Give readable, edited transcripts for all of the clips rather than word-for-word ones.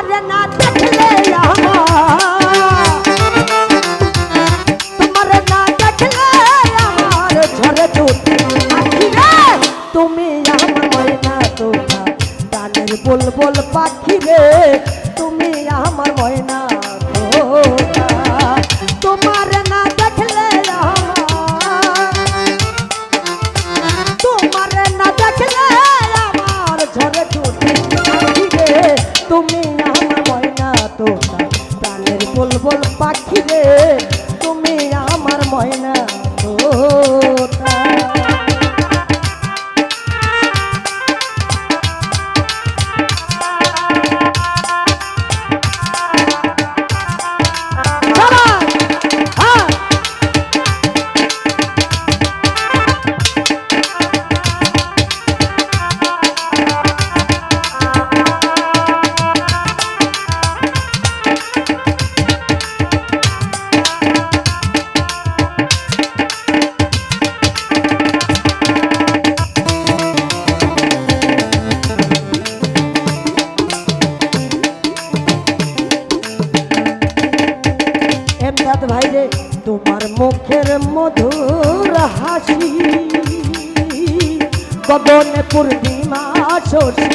তোমারে না দেখলে তোমারে না দেখলে আমার ঝরে দুটি আখি রে তুমি আমার ময়না তোতা প্রাণের বুলবুল পাখি রে তুমি আমার ময়না তোতা তোমারে না দেখলে তোমারে না দেখলে আমার ঝরে দুটি আখি রে তুমি আমার ময়না তোতা প্রাণের বুলবুল পাখি রে তুমি আমার ময়না তোতা ভাই রে তোমার মুখের মধুর হাসি গগনে পূর্ণিমা শশী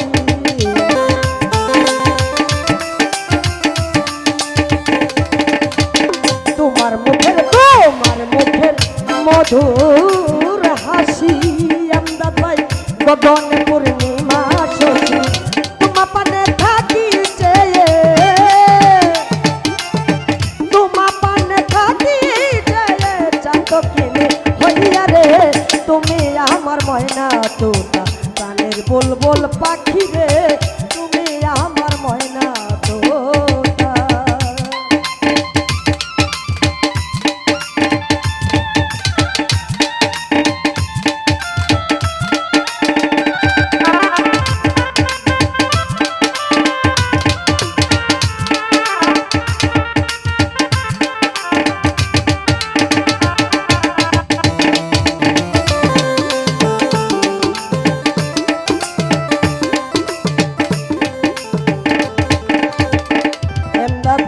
তোমার মুখের মধুর হাসি আমদাদ ভাই গগনে পূর্ণিমা শশী তোমার পানে থাকি তুমি আমার ময়না তোতা প্রাণের বুলবুল পাখি রে তুমি আমার ময়না তোতা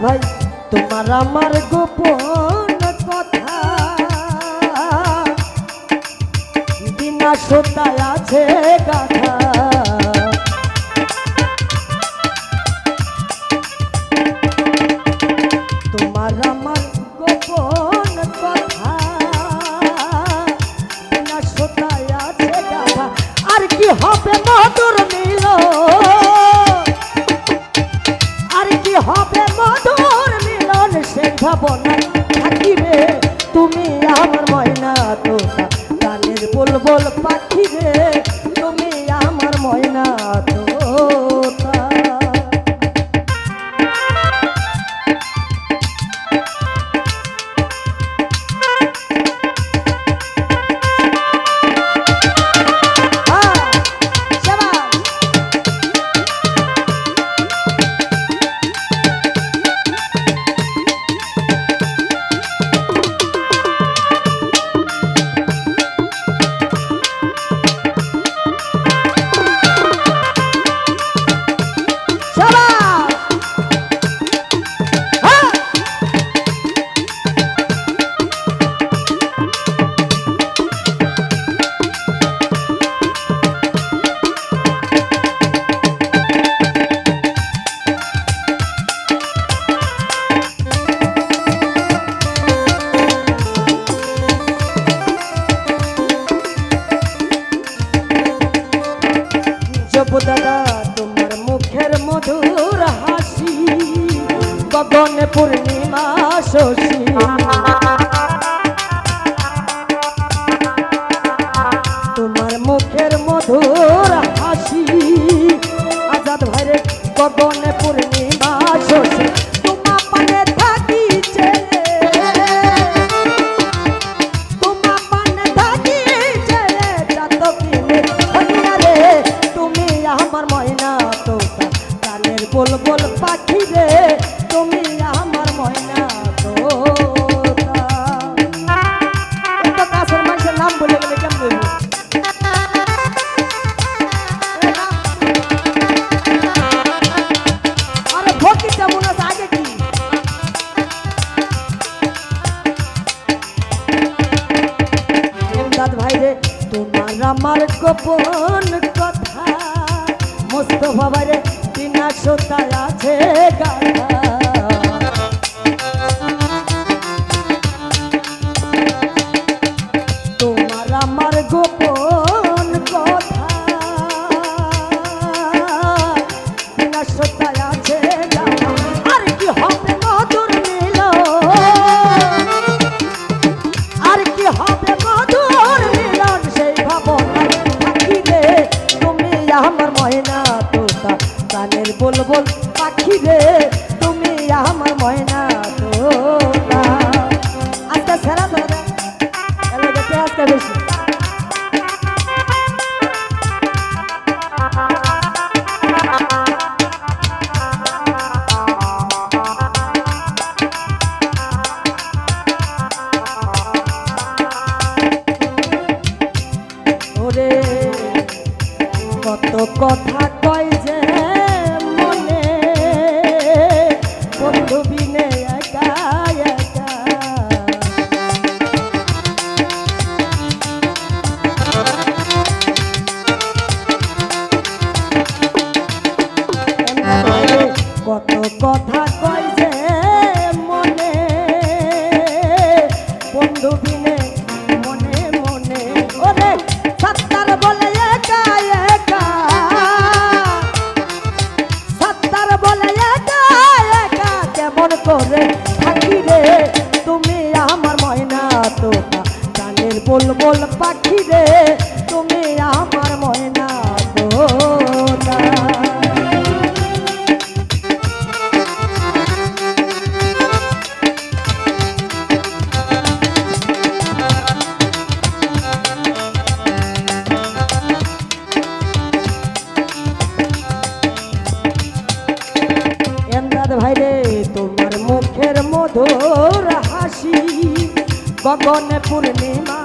ভাই তোমার আমার গোপন কথা বিনা সুতায় আছে গাথা তোমার আমার গোপন কথা বিনা সুতায় আছে গাথা আর কি হবে মধুর মিল আর কি হবে মধুর মিলন সে ভাবনায় থাকিবে তুমি আমার ময়না তোতা প্রাণের বুলবুল পাখি রে তুমি আমার ময়না তোতা দাদা তোমার মুখের মধুর হাসি গগনে পূর্ণিমা শশী তোমার মুখের মধুর হাসি আজাদ ভাইরে গগনে পূর্ণিমা শশী তোমার পানে থাকি তোমার পানে থাকি যত কিনে রে তুমি আমার ময়না তোতা প্রাণের বুলবুল পাখি রে তুমি আমার ময়না তোতা কাছের মানুষের নাম বলে গেলে কেমন বলবো আরে ভোট আমার গোপন কথা মোস্তফা বাইরে বিনা সুতায় আছে গাথা তোমার আমার গোপন কথা বিনা সুতায় আছে গাথা আর কি হবে মধুর মিলন আর কি হবে মধুর মিলন সেই ভাবনায় থাকি রে তুমি আমার ময়না তোতা প্রাণের বুলবুল পাখি রে তুমি আমার ময়না তোতা আজকে সেরা ধরে এলাকাতে আজকে বেশি ওরে কত কথা কয় যে মনে বন্ধু বিনে একা একা কত কথা কয় যে মনে বন্ধু বিনে মনে মনে ওরে সত্তার বলে একা একা সত্তার বলে একা একা কেমন করে থাকি রে তুমি আমার ময়না তোতা গানের বুলবুল পাখি রে তুমি আমার ময়না তোতা ভাইরে তোমার মুখের মধুর হাসি গগনে পূর্ণিমা